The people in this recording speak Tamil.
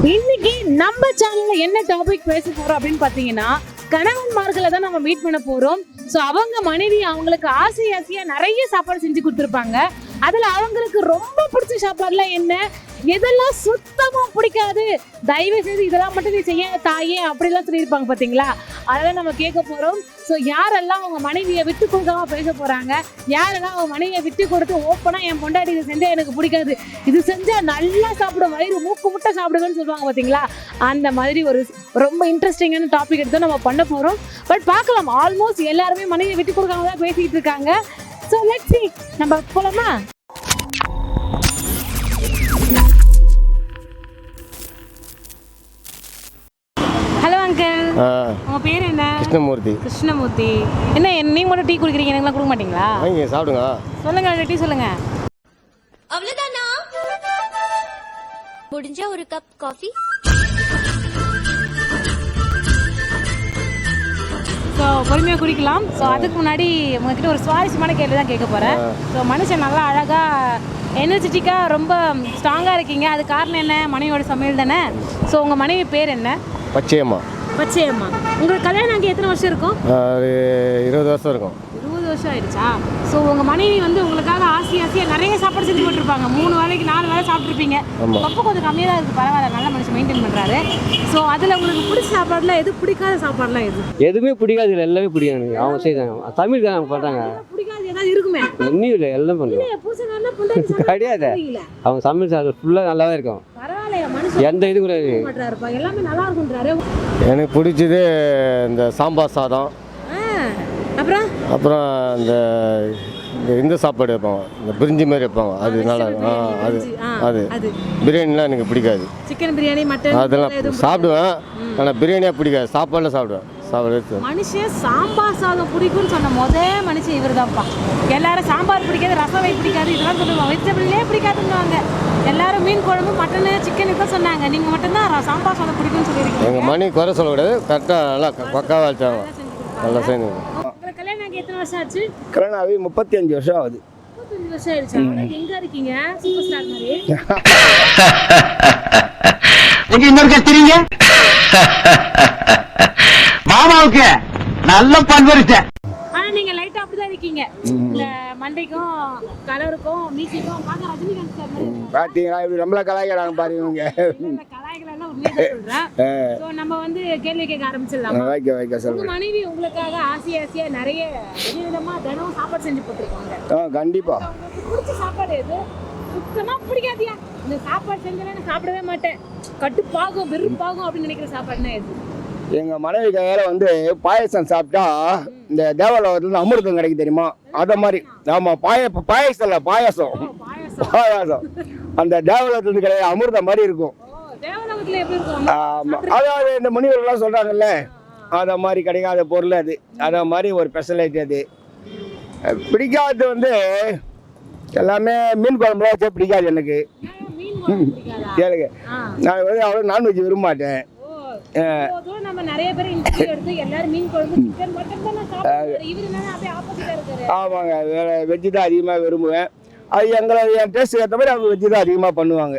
இன்னைக்கு நம்ம சேனல்ல என்ன டாபிக் பேச போறோம் அப்படின்னு பாத்தீங்கன்னா, கணவன்மார்களை தான் நம்ம மீட் பண்ண போறோம். ஸோ அவங்க மனைவி அவங்களுக்கு ஆசையா நிறைய சாப்பாடு செஞ்சு கொடுத்துருப்பாங்க. அதுல அவங்களுக்கு ரொம்ப பிடிச்ச சாப்பாடுலாம் என்ன, எதெல்லாம் சுத்தமா பிடிக்காது, தயவு செய்து இதெல்லாம் மட்டும் நீ செய்ய தாயே அப்படிலாம் சொல்லியிருப்பாங்க பாத்தீங்களா. அதெல்லாம் நம்ம கேட்க போறோம். ஸோ யாரெல்லாம் அவங்க மனைவியை விட்டு கொடுக்காம பேச போறாங்க, யாரெல்லாம் அவங்க மனைவியை விட்டு கொடுத்து ஓப்பனா என் பொண்டாட்டி இது செஞ்சா எனக்கு பிடிக்காது, இது செஞ்சா நல்லா சாப்பிடும், வயிறு மூக்கு முட்டை சாப்பிடுவேன்னு சொல்லுவாங்க பாத்தீங்களா. அந்த மாதிரி ஒரு ரொம்ப இன்ட்ரெஸ்டிங்கான டாபிக் எடுத்து நம்ம பண்ண போறோம். பட் பார்க்கலாம், ஆல்மோஸ்ட் எல்லாருமே மனைவியை விட்டு கொடுக்காம தான் பேசிட்டு இருக்காங்க. ஸோ லெட்ஸ் see, நம்ம போலாமா? ஹலோ அங்கிள், உங்க பேர் என்ன? கிருஷ்ணமூர்த்தி. கிருஷ்ணமூர்த்தி. என்ன நீங்க மட்டும் டீ குடிக்கிறீங்க, எனக்குலாம் கொடுக்க மாட்டீங்களா? வாங்க சாப்பிடுங்க. சொல்லுங்க, டீ சொல்லுங்க. அவ்வளவுதானா? முடிஞ்ச ஒரு கப் காஃபி. ஸோ பொறுமையாக குடிக்கலாம். ஸோ அதுக்கு முன்னாடி உங்ககிட்ட ஒரு சுவாரஸ்யமான கேள்வி தான் கேட்க போகிறேன். ஸோ மனுஷன் நல்லா அழகாக எனர்ஜெட்டிக்காக ரொம்ப ஸ்ட்ராங்காக இருக்கீங்க, அது காரணம் என்ன? மனைவியோட சமையல் தானே. ஸோ உங்கள் மனைவி பேர் என்ன? பச்சையம்மா. பச்சையம்மா. உங்களுக்கு கல்யாணம் அங்கே எத்தனை வருஷம் இருக்கும்? ஒரு 20 வருஷம் இருக்கும். 20 வருஷம் ஆயிடுச்சா? ஸோ உங்கள் மனைவி வந்து உங்களுக்காக ஆசையாக நிறைய சாப்பாடு செஞ்சு போட்டிருப்பாங்க. 3 வேளைக்கு 4 வேளை சாப்பிட்ருப்பீங்க. அப்போ கொஞ்சம் கம்மியாக தான் இருக்குது, பரவாயில்ல, நல்ல மனுஷன் மெயின்டைன் பண்ணுறாரு. ஸோ அதில் உங்களுக்கு பிடிச்ச சாப்பாடுலாம் எது, பிடிக்காத சாப்பாடுலாம் எது? எதுவுமே பிடிக்காது, இல்லை எல்லாமே பிடிக்கும் எனக்கு. அவங்க செய்தாங்க, தமிழ் தான் அவங்க பண்ணுறாங்க. பிடிக்காது ஏதாவது இருக்குமே? இன்னும் இல்லை, எல்லாம் பண்ணுவோம். கிடையாது, அவங்க சமையல் சாப்பிட ஃபுல்லாக நல்லா தான் இருக்கும். பரவாயில்லையா, மனுஷன் எந்த இது கூட எல்லாமே நல்லா இருக்குன்றாரு. எனக்கு பிடிச்சது இந்த சாம்பார் சாதம், அப்புறம் இந்த சாப்பாடு வைப்பாங்க, இந்த பிரிஞ்சி மாதிரி வைப்பாங்க, அது நல்லா இருக்கும். அது பிரியாணிலாம் எனக்கு பிடிக்காது. சிக்கன் பிரியாணி, மட்டன் அதெல்லாம் சாப்பிடுவேன், ஆனால் பிரியாணியாக பிடிக்காது. சாப்பாடுலாம் சாப்பிடுவேன். மனுஷன் சாம்பார் சாதம் பிடிக்கும்னு சொன்ன மனுஷன் இவர் தான்ப்பா. எல்லாரும் சாம்பார் பிடிக்காது, ரசவை பிடிக்காது, இதெல்லாம் சொல்லுவாங்க. வெஜிடபிள்லேயே பிடிக்காதுன்னு எல்லாரும் மீன் குழம்பு, மட்டனு, சிக்கன் தான் சொன்னாங்க. நீங்கள் மட்டும்தான் சாம்பார் சாதம் பிடிக்கும்னு சொல்லியிருக்கீங்க. எங்கள் மணி குறை சொல்லக்கூடாது, கரெக்டாக நல்லா பக்காவாக வச்சாங்க, நல்லா செஞ்சு. கல்யாணம் ஆகி எத்தனை வருஷம் ஆச்சு? கல்யாணம் ஆகி 35 வருஷம் ஆகுது. 35 வருஷம் ஆயிடுச்சா? எங்க இருக்கீங்க சூப்பர் ஸ்டார் மாதிரி? எங்க இருக்க தெரியுங்க? மாமாவுக்கு நல்ல பண்பரிச்ச. ஆனா நீங்க லைட்டா அப்படிதான் இருக்கீங்க, இந்த மண்டைக்கும் கலருக்கும் மீசிக்கும் பார்க்க ரஜினிகாந்த் சார் மாதிரி. பாத்தீங்களா இப்படி நம்மள கலாய்க்கிறாங்க பாருங்க இவங்க. இந்த கலாய்களெல்லாம் உண்மையா சொல்றேன். சோ நம்ம வந்து கேள்வி கேட்க ஆரம்பிச்சிடலாமா? வைக்க சொல்லுங்க. மனைவி உங்களுக்காக ஆசையா நிறைய விதவிதமா தினம் சாப்பாடு செஞ்சு போட்டுருக்காங்க. கண்டிப்பா. உங்களுக்கு பிடிச்ச சாப்பாடு எது? சுத்தமா பிடிக்காதியா, இந்த சாப்பாடு செஞ்சா நான் சாப்பிடவே மாட்டேன், கட்டுப்பாகும் வெறுப்பாகும் அப்படின்னு நினைக்கிற சாப்பாடுனா எது? எங்க மனைவி கையால பாயசம் சாப்பிட்டா இந்த தேவாலயத்துல அமிர்தம் கிடைக்கும் தெரியுமா, அத மாதிரி. ஆமா, பாயசம் இல்ல, பாயாசம். அந்த தேவாலயத்துல கிடையாது, அமிர்தம் மாதிரி இருக்கும். ஆமா, அதாவது இந்த முனிவர்கள்லாம் சொல்றாங்கல்ல, அத மாதிரி கிடைக்காத பொருள் அது. அத மாதிரி ஒரு ஸ்பெஷாலிட்டி அது. பிடிக்காது எல்லாமே மீன் குழம்புலாம் வச்சா பிடிக்காது எனக்கு. கேளுங்க, நான் அவ்வளோ நான்வெஜ் விரும்ப மாட்டேன். ஆமாங்க, வெஜ்ஜு தான் அதிகமாக விரும்புவேன். அது என் டேஸ்ட் ஏற்ற மாதிரி அவங்க வெஜ்ஜு தான் அதிகமாக பண்ணுவாங்க.